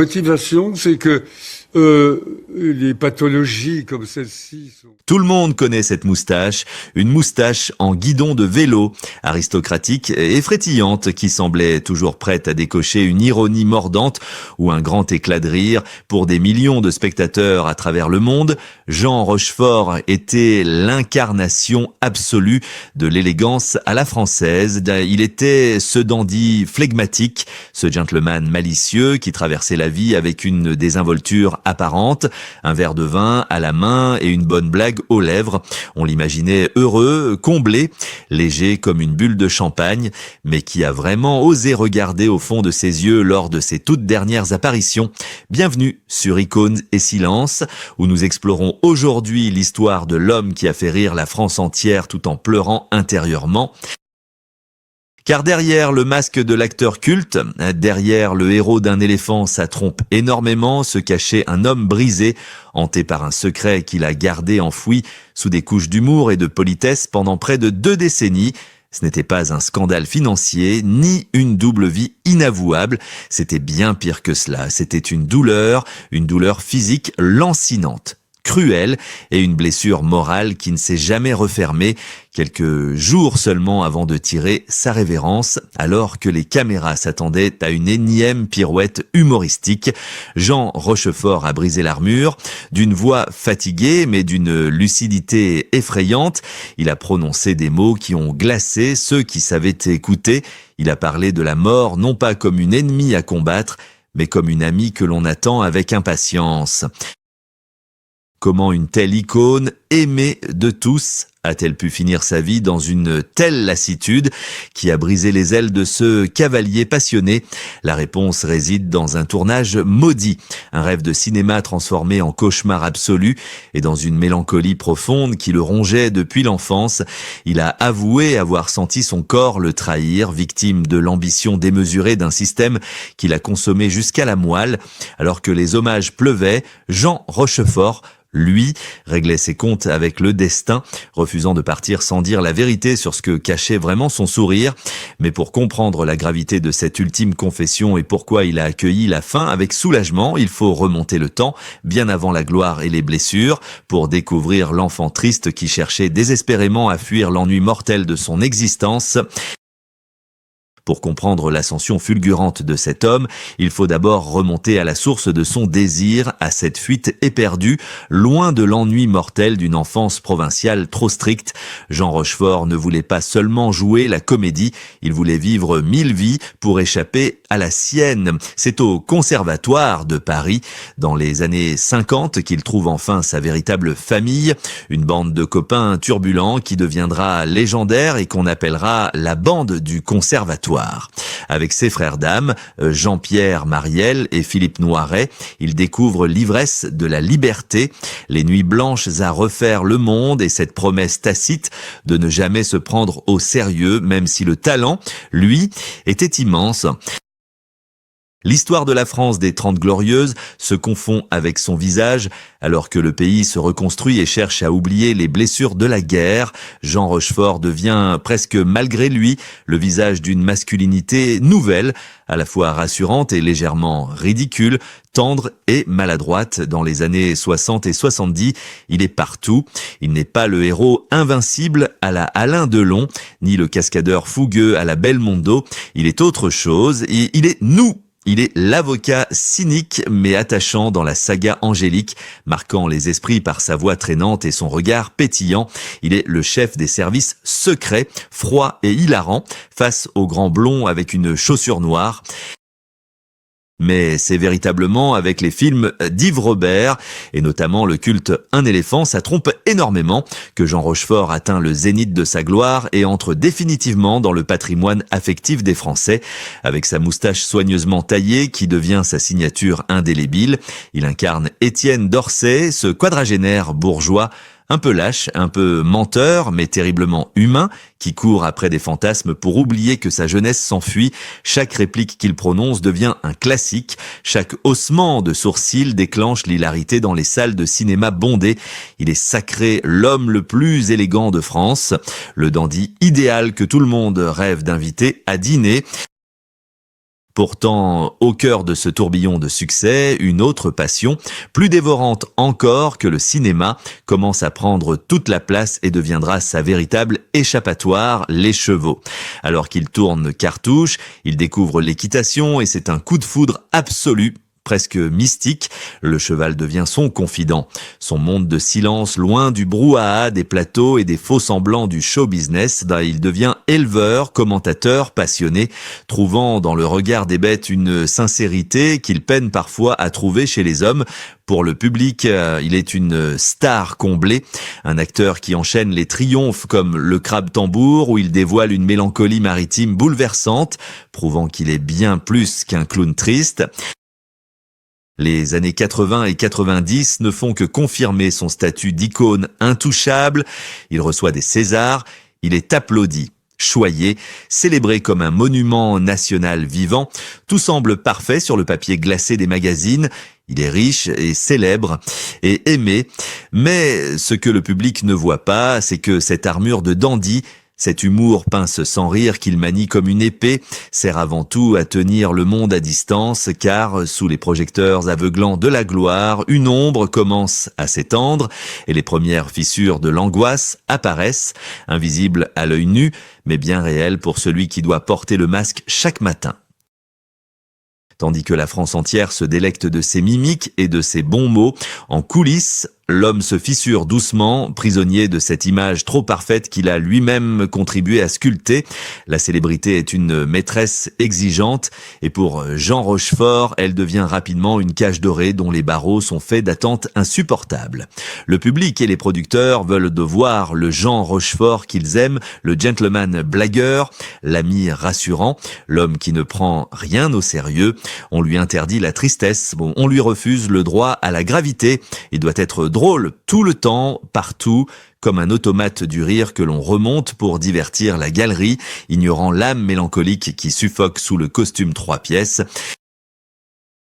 Motivation, c'est que les pathologies comme celle-ci sont... Tout le monde connaît cette moustache, une moustache en guidon de vélo, aristocratique et frétillante qui semblait toujours prête à décocher une ironie mordante ou un grand éclat de rire pour des millions de spectateurs à travers le monde. Jean Rochefort était l'incarnation absolue de l'élégance à la française. Il était ce dandy flegmatique, ce gentleman malicieux qui traversait la vie avec une désinvolture apparente, un verre de vin à la main et une bonne blague aux lèvres. On l'imaginait heureux, comblé, léger comme une bulle de champagne, mais qui a vraiment osé regarder au fond de ses yeux lors de ses toutes dernières apparitions. Bienvenue sur Icônes et Silence, où nous explorons aujourd'hui l'histoire de l'homme qui a fait rire la France entière tout en pleurant intérieurement. Car derrière le masque de l'acteur culte, derrière le héros d'un éléphant, ça trompe énormément, se cachait un homme brisé, hanté par un secret qu'il a gardé enfoui sous des couches d'humour et de politesse pendant près de 2 décennies. Ce n'était pas un scandale financier, ni une double vie inavouable, c'était bien pire que cela, c'était une douleur physique lancinante, cruelle et une blessure morale qui ne s'est jamais refermée, quelques jours seulement avant de tirer sa révérence, alors que les caméras s'attendaient à une énième pirouette humoristique. Jean Rochefort a brisé l'armure, d'une voix fatiguée mais d'une lucidité effrayante. Il a prononcé des mots qui ont glacé ceux qui savaient écouter. Il a parlé de la mort non pas comme une ennemie à combattre, mais comme une amie que l'on attend avec impatience. Comment une telle icône, aimée de tous, a-t-elle pu finir sa vie dans une telle lassitude qui a brisé les ailes de ce cavalier passionné? La réponse réside dans un tournage maudit, un rêve de cinéma transformé en cauchemar absolu et dans une mélancolie profonde qui le rongeait depuis l'enfance. Il a avoué avoir senti son corps le trahir, victime de l'ambition démesurée d'un système qu'il a consommé jusqu'à la moelle. Alors que les hommages pleuvaient, Jean Rochefort, lui, réglait ses comptes avec le destin, refusant de partir sans dire la vérité sur ce que cachait vraiment son sourire. Mais pour comprendre la gravité de cette ultime confession et pourquoi il a accueilli la fin avec soulagement, il faut remonter le temps, bien avant la gloire et les blessures, pour découvrir l'enfant triste qui cherchait désespérément à fuir l'ennui mortel de son existence. Pour comprendre l'ascension fulgurante de cet homme, il faut d'abord remonter à la source de son désir, à cette fuite éperdue, loin de l'ennui mortel d'une enfance provinciale trop stricte. Jean Rochefort ne voulait pas seulement jouer la comédie, il voulait vivre 1000 vies pour échapper à la sienne. C'est au Conservatoire de Paris, dans les années 50, qu'il trouve enfin sa véritable famille, une bande de copains turbulents qui deviendra légendaire et qu'on appellera la bande du Conservatoire. Avec ses frères d'âme, Jean-Pierre Mariel et Philippe Noiret, il découvre l'ivresse de la liberté, les nuits blanches à refaire le monde et cette promesse tacite de ne jamais se prendre au sérieux, même si le talent, lui, était immense. L'histoire de la France des 30 Glorieuses se confond avec son visage, alors que le pays se reconstruit et cherche à oublier les blessures de la guerre. Jean Rochefort devient, presque malgré lui, le visage d'une masculinité nouvelle, à la fois rassurante et légèrement ridicule, tendre et maladroite. Dans les années 60 et 70, il est partout. Il n'est pas le héros invincible à la Alain Delon, ni le cascadeur fougueux à la Belmondo. Il est autre chose, et il est nous. Il est l'avocat cynique mais attachant dans la saga Angélique, marquant les esprits par sa voix traînante et son regard pétillant. Il est le chef des services secrets, froid et hilarant, face au grand blond avec une chaussure noire. Mais c'est véritablement avec les films d'Yves Robert, et notamment le culte Un éléphant, ça trompe énormément, que Jean Rochefort atteint le zénith de sa gloire et entre définitivement dans le patrimoine affectif des Français. Avec sa moustache soigneusement taillée qui devient sa signature indélébile, il incarne Étienne d'Orsay, ce quadragénaire bourgeois, un peu lâche, un peu menteur, mais terriblement humain, qui court après des fantasmes pour oublier que sa jeunesse s'enfuit. Chaque réplique qu'il prononce devient un classique. Chaque haussement de sourcil déclenche l'hilarité dans les salles de cinéma bondées. Il est sacré l'homme le plus élégant de France, le dandy idéal que tout le monde rêve d'inviter à dîner. Pourtant, au cœur de ce tourbillon de succès, une autre passion, plus dévorante encore que le cinéma, commence à prendre toute la place et deviendra sa véritable échappatoire, les chevaux. Alors qu'il tourne cartouche, il découvre l'équitation et c'est un coup de foudre absolu. Presque mystique, le cheval devient son confident. Son monde de silence, loin du brouhaha des plateaux et des faux-semblants du show business, il devient éleveur, commentateur, passionné, trouvant dans le regard des bêtes une sincérité qu'il peine parfois à trouver chez les hommes. Pour le public, il est une star comblée, un acteur qui enchaîne les triomphes comme le crabe-tambour où il dévoile une mélancolie maritime bouleversante, prouvant qu'il est bien plus qu'un clown triste. Les années 80 et 90 ne font que confirmer son statut d'icône intouchable. Il reçoit des Césars, il est applaudi, choyé, célébré comme un monument national vivant. Tout semble parfait sur le papier glacé des magazines. Il est riche et célèbre et aimé. Mais ce que le public ne voit pas, c'est que cette armure de dandy, cet humour pince sans rire qu'il manie comme une épée, sert avant tout à tenir le monde à distance, car sous les projecteurs aveuglants de la gloire, une ombre commence à s'étendre et les premières fissures de l'angoisse apparaissent, invisibles à l'œil nu, mais bien réelles pour celui qui doit porter le masque chaque matin. Tandis que la France entière se délecte de ses mimiques et de ses bons mots, en coulisses, l'homme se fissure doucement, prisonnier de cette image trop parfaite qu'il a lui-même contribué à sculpter. La célébrité est une maîtresse exigeante et pour Jean Rochefort, elle devient rapidement une cage dorée dont les barreaux sont faits d'attentes insupportables. Le public et les producteurs veulent de voir le Jean Rochefort qu'ils aiment, le gentleman blagueur, l'ami rassurant, l'homme qui ne prend rien au sérieux. On lui interdit la tristesse, on lui refuse le droit à la gravité. Il doit être drôle tout le temps, partout, comme un automate du rire que l'on remonte pour divertir la galerie, ignorant l'âme mélancolique qui suffoque sous le costume 3 pièces.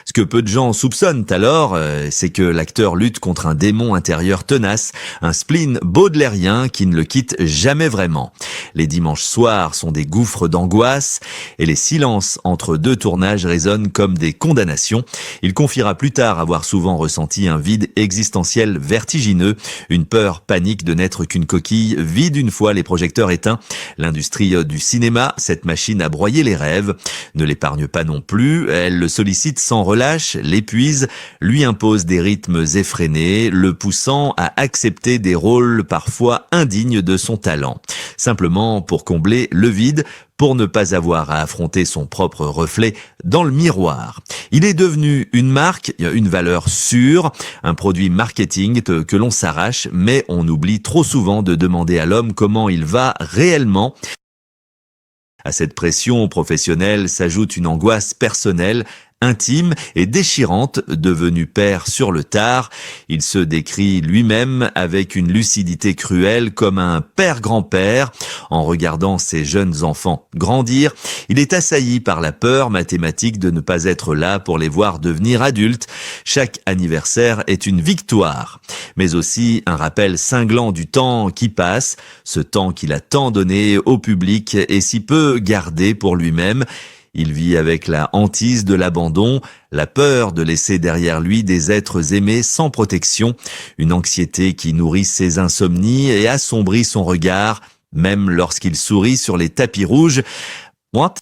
Ce que peu de gens soupçonnent alors, c'est que l'acteur lutte contre un démon intérieur tenace, un spleen baudelairien qui ne le quitte jamais vraiment. Les dimanches soirs sont des gouffres d'angoisse et les silences entre deux tournages résonnent comme des condamnations. Il confiera plus tard avoir souvent ressenti un vide existentiel vertigineux, une peur panique de n'être qu'une coquille vide une fois les projecteurs éteints. L'industrie du cinéma, cette machine à broyer les rêves, ne l'épargne pas non plus, elle le sollicite sans relâche, l'épuise, lui impose des rythmes effrénés, le poussant à accepter des rôles parfois indignes de son talent. Simplement pour combler le vide, pour ne pas avoir à affronter son propre reflet dans le miroir. Il est devenu une marque, une valeur sûre, un produit marketing que l'on s'arrache, mais on oublie trop souvent de demander à l'homme comment il va réellement. À cette pression professionnelle s'ajoute une angoisse personnelle, intime et déchirante, devenu père sur le tard. Il se décrit lui-même avec une lucidité cruelle comme un père-grand-père. En regardant ses jeunes enfants grandir, il est assailli par la peur mathématique de ne pas être là pour les voir devenir adultes. Chaque anniversaire est une victoire, mais aussi un rappel cinglant du temps qui passe, ce temps qu'il a tant donné au public et si peu gardé pour lui-même. Il vit avec la hantise de l'abandon, la peur de laisser derrière lui des êtres aimés sans protection, une anxiété qui nourrit ses insomnies et assombrit son regard, même lorsqu'il sourit sur les tapis rouges. What?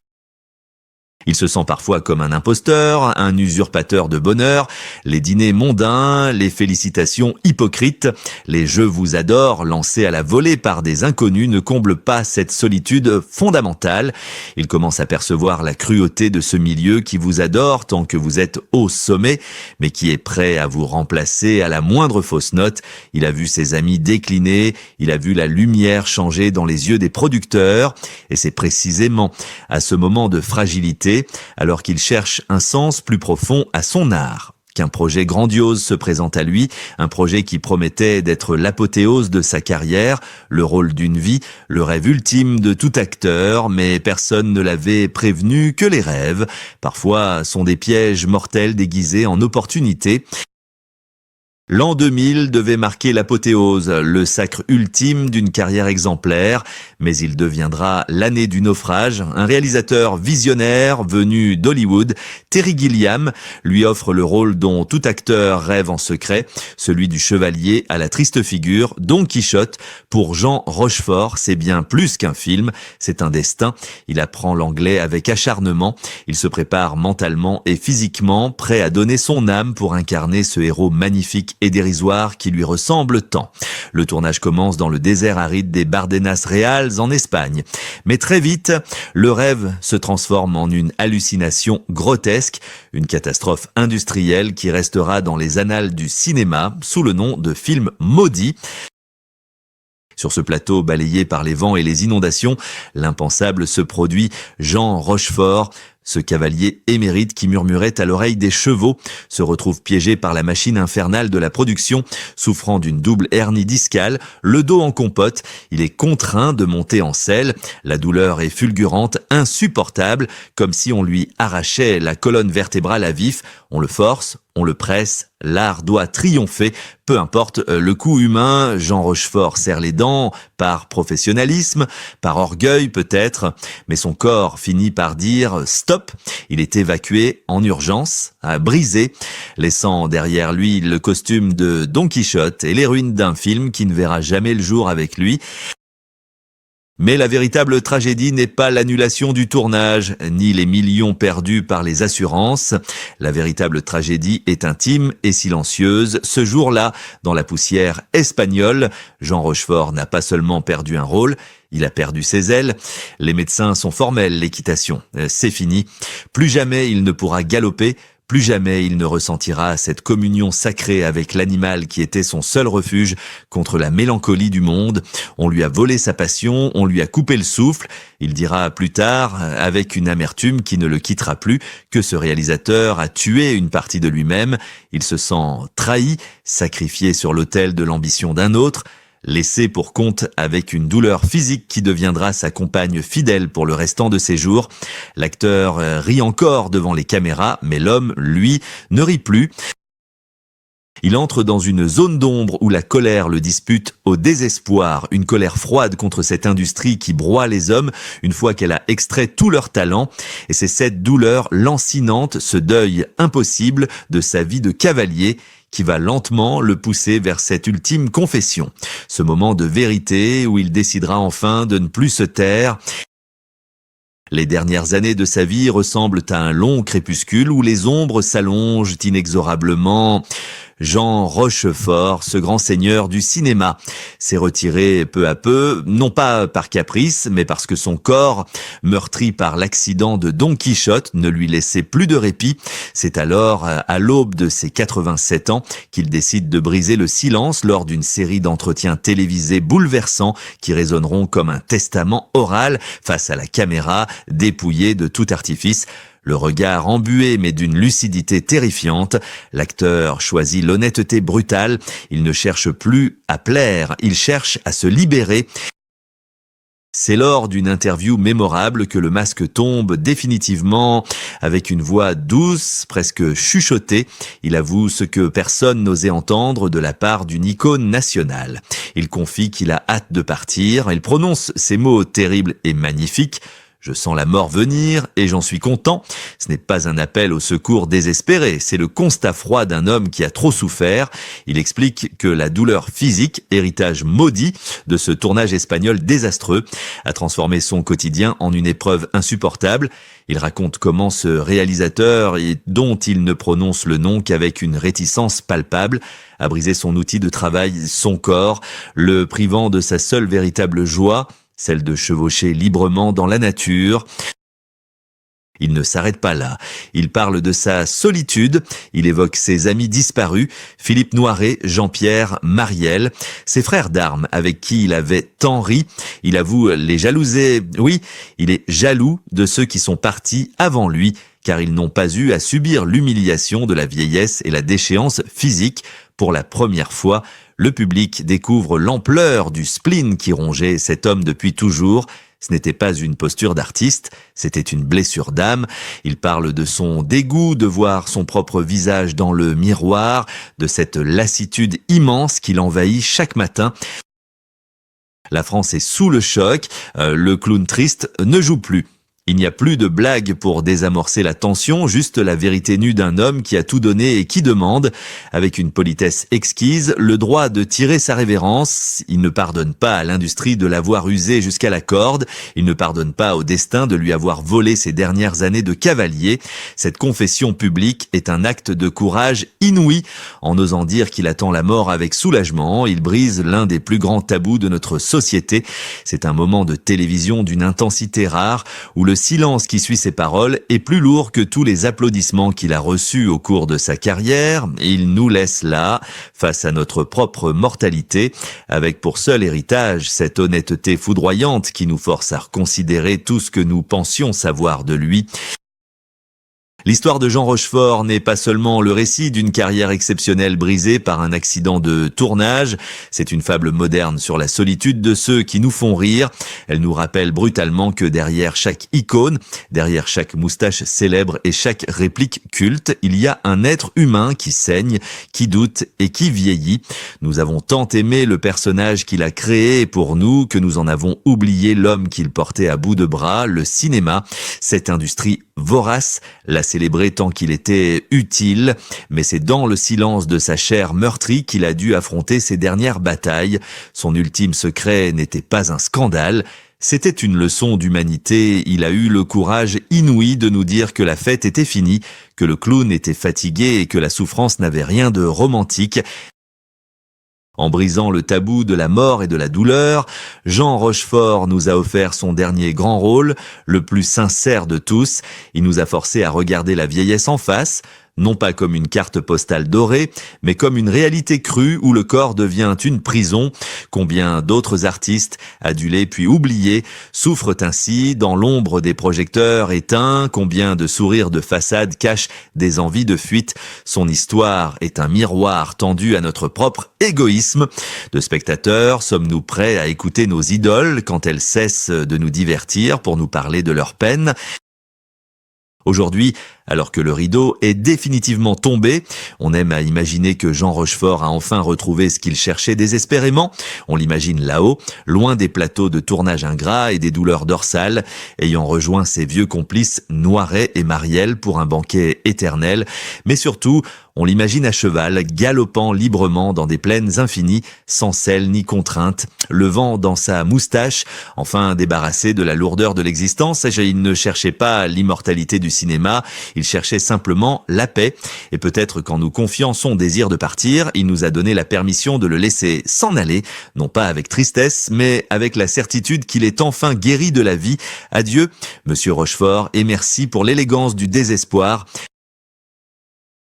Il se sent parfois comme un imposteur, un usurpateur de bonheur, les dîners mondains, les félicitations hypocrites, les « je vous adore » lancés à la volée par des inconnus ne comblent pas cette solitude fondamentale. Il commence à percevoir la cruauté de ce milieu qui vous adore tant que vous êtes au sommet, mais qui est prêt à vous remplacer à la moindre fausse note. Il a vu ses amis décliner, il a vu la lumière changer dans les yeux des producteurs, et c'est précisément à ce moment de fragilité, alors qu'il cherche un sens plus profond à son art, qu'un projet grandiose se présente à lui, un projet qui promettait d'être l'apothéose de sa carrière, le rôle d'une vie, le rêve ultime de tout acteur, mais personne ne l'avait prévenu que les rêves, parfois, sont des pièges mortels déguisés en opportunités. L'an 2000 devait marquer l'apothéose, le sacre ultime d'une carrière exemplaire, mais il deviendra l'année du naufrage. Un réalisateur visionnaire venu d'Hollywood, Terry Gilliam, lui offre le rôle dont tout acteur rêve en secret, celui du chevalier à la triste figure, Don Quichotte. Pour Jean Rochefort, c'est bien plus qu'un film, c'est un destin. Il apprend l'anglais avec acharnement, il se prépare mentalement et physiquement, prêt à donner son âme pour incarner ce héros magnifique et dérisoire qui lui ressemble tant. Le tournage commence dans le désert aride des Bardenas Reals en Espagne. Mais très vite, le rêve se transforme en une hallucination grotesque, une catastrophe industrielle qui restera dans les annales du cinéma sous le nom de film maudit. Sur ce plateau balayé par les vents et les inondations, l'impensable se produit. Jean Rochefort, ce cavalier émérite qui murmurait à l'oreille des chevaux, se retrouve piégé par la machine infernale de la production, souffrant d'une double hernie discale, le dos en compote. Il est contraint de monter en selle. La douleur est fulgurante, insupportable, comme si on lui arrachait la colonne vertébrale à vif. On le force, on le presse, l'art doit triompher. Peu importe le coût humain, Jean Rochefort serre les dents, par professionnalisme, par orgueil peut-être, mais son corps finit par dire stop. Il est évacué en urgence, brisé, laissant derrière lui le costume de Don Quichotte et les ruines d'un film qui ne verra jamais le jour avec lui. Mais la véritable tragédie n'est pas l'annulation du tournage, ni les millions perdus par les assurances. La véritable tragédie est intime et silencieuse. Ce jour-là, dans la poussière espagnole, Jean Rochefort n'a pas seulement perdu un rôle, il a perdu ses ailes. Les médecins sont formels, l'équitation, c'est fini. Plus jamais il ne pourra galoper. Plus jamais il ne ressentira cette communion sacrée avec l'animal qui était son seul refuge contre la mélancolie du monde. On lui a volé sa passion, on lui a coupé le souffle. Il dira plus tard, avec une amertume qui ne le quittera plus, que ce réalisateur a tué une partie de lui-même. Il se sent trahi, sacrifié sur l'autel de l'ambition d'un autre. Laissé pour compte avec une douleur physique qui deviendra sa compagne fidèle pour le restant de ses jours. L'acteur rit encore devant les caméras, mais l'homme, lui, ne rit plus. Il entre dans une zone d'ombre où la colère le dispute au désespoir, une colère froide contre cette industrie qui broie les hommes une fois qu'elle a extrait tout leur talent. Et c'est cette douleur lancinante, ce deuil impossible de sa vie de cavalier qui va lentement le pousser vers cette ultime confession. Ce moment de vérité où il décidera enfin de ne plus se taire. Les dernières années de sa vie ressemblent à un long crépuscule où les ombres s'allongent inexorablement. Jean Rochefort, ce grand seigneur du cinéma, s'est retiré peu à peu, non pas par caprice, mais parce que son corps, meurtri par l'accident de Don Quichotte, ne lui laissait plus de répit. C'est alors, à l'aube de ses 87 ans, qu'il décide de briser le silence lors d'une série d'entretiens télévisés bouleversants qui résonneront comme un testament oral face à la caméra, dépouillé de tout artifice. Le regard embué mais d'une lucidité terrifiante, l'acteur choisit l'honnêteté brutale. Il ne cherche plus à plaire, il cherche à se libérer. C'est lors d'une interview mémorable que le masque tombe définitivement. Avec une voix douce, presque chuchotée, il avoue ce que personne n'osait entendre de la part d'une icône nationale. Il confie qu'il a hâte de partir. Il prononce ces mots terribles et magnifiques. Je sens la mort venir et j'en suis content. Ce n'est pas un appel au secours désespéré, c'est le constat froid d'un homme qui a trop souffert. Il explique que la douleur physique, héritage maudit de ce tournage espagnol désastreux, a transformé son quotidien en une épreuve insupportable. Il raconte comment ce réalisateur, dont il ne prononce le nom qu'avec une réticence palpable, a brisé son outil de travail, son corps, le privant de sa seule véritable joie, celle de chevaucher librement dans la nature. Il ne s'arrête pas là. Il parle de sa solitude. Il évoque ses amis disparus, Philippe Noiret, Jean-Pierre, Marielle, ses frères d'armes avec qui il avait tant ri. Il avoue les jalouser. Oui, il est jaloux de ceux qui sont partis avant lui, car ils n'ont pas eu à subir l'humiliation de la vieillesse et la déchéance physique. Pour la première fois, le public découvre l'ampleur du spleen qui rongeait cet homme depuis toujours. Ce n'était pas une posture d'artiste, c'était une blessure d'âme. Il parle de son dégoût de voir son propre visage dans le miroir, de cette lassitude immense qui l'envahit chaque matin. La France est sous le choc, le clown triste ne joue plus. Il n'y a plus de blagues pour désamorcer la tension, juste la vérité nue d'un homme qui a tout donné et qui demande, avec une politesse exquise, le droit de tirer sa révérence. Il ne pardonne pas à l'industrie de l'avoir usé jusqu'à la corde. Il ne pardonne pas au destin de lui avoir volé ses dernières années de cavalier. Cette confession publique est un acte de courage inouï. En osant dire qu'il attend la mort avec soulagement, il brise l'un des plus grands tabous de notre société. C'est un moment de télévision d'une intensité rare où le silence qui suit ses paroles est plus lourd que tous les applaudissements qu'il a reçus au cours de sa carrière. Il nous laisse là, face à notre propre mortalité, avec pour seul héritage cette honnêteté foudroyante qui nous force à reconsidérer tout ce que nous pensions savoir de lui. L'histoire de Jean Rochefort n'est pas seulement le récit d'une carrière exceptionnelle brisée par un accident de tournage, c'est une fable moderne sur la solitude de ceux qui nous font rire. Elle nous rappelle brutalement que derrière chaque icône, derrière chaque moustache célèbre et chaque réplique culte, il y a un être humain qui saigne, qui doute et qui vieillit. Nous avons tant aimé le personnage qu'il a créé pour nous que nous en avons oublié l'homme qu'il portait à bout de bras, le cinéma, cette industrie vorace, l'a célébré tant qu'il était utile, mais c'est dans le silence de sa chair meurtrie qu'il a dû affronter ses dernières batailles. Son ultime secret n'était pas un scandale, c'était une leçon d'humanité. Il a eu le courage inouï de nous dire que la fête était finie, que le clown était fatigué et que la souffrance n'avait rien de romantique. En brisant le tabou de la mort et de la douleur, Jean Rochefort nous a offert son dernier grand rôle, le plus sincère de tous. Il nous a forcés à regarder la vieillesse en face, non pas comme une carte postale dorée, mais comme une réalité crue où le corps devient une prison. Combien d'autres artistes, adulés puis oubliés, souffrent ainsi dans l'ombre des projecteurs éteints, combien de sourires de façade cachent des envies de fuite. Son histoire est un miroir tendu à notre propre égoïsme. De spectateurs, sommes-nous prêts à écouter nos idoles quand elles cessent de nous divertir pour nous parler de leur peine ? Aujourd'hui, alors que le rideau est définitivement tombé, on aime à imaginer que Jean Rochefort a enfin retrouvé ce qu'il cherchait désespérément. On l'imagine là-haut, loin des plateaux de tournage ingrats et des douleurs dorsales, ayant rejoint ses vieux complices Noiret et Marielle pour un banquet éternel. Mais surtout, on l'imagine à cheval, galopant librement dans des plaines infinies, sans selle ni contrainte, le vent dans sa moustache, enfin débarrassé de la lourdeur de l'existence. Il ne cherchait pas l'immortalité du cinéma, il cherchait simplement la paix. Et peut-être qu'en nous confiant son désir de partir, il nous a donné la permission de le laisser s'en aller, non pas avec tristesse, mais avec la certitude qu'il est enfin guéri de la vie. Adieu, Monsieur Rochefort, et merci pour l'élégance du désespoir.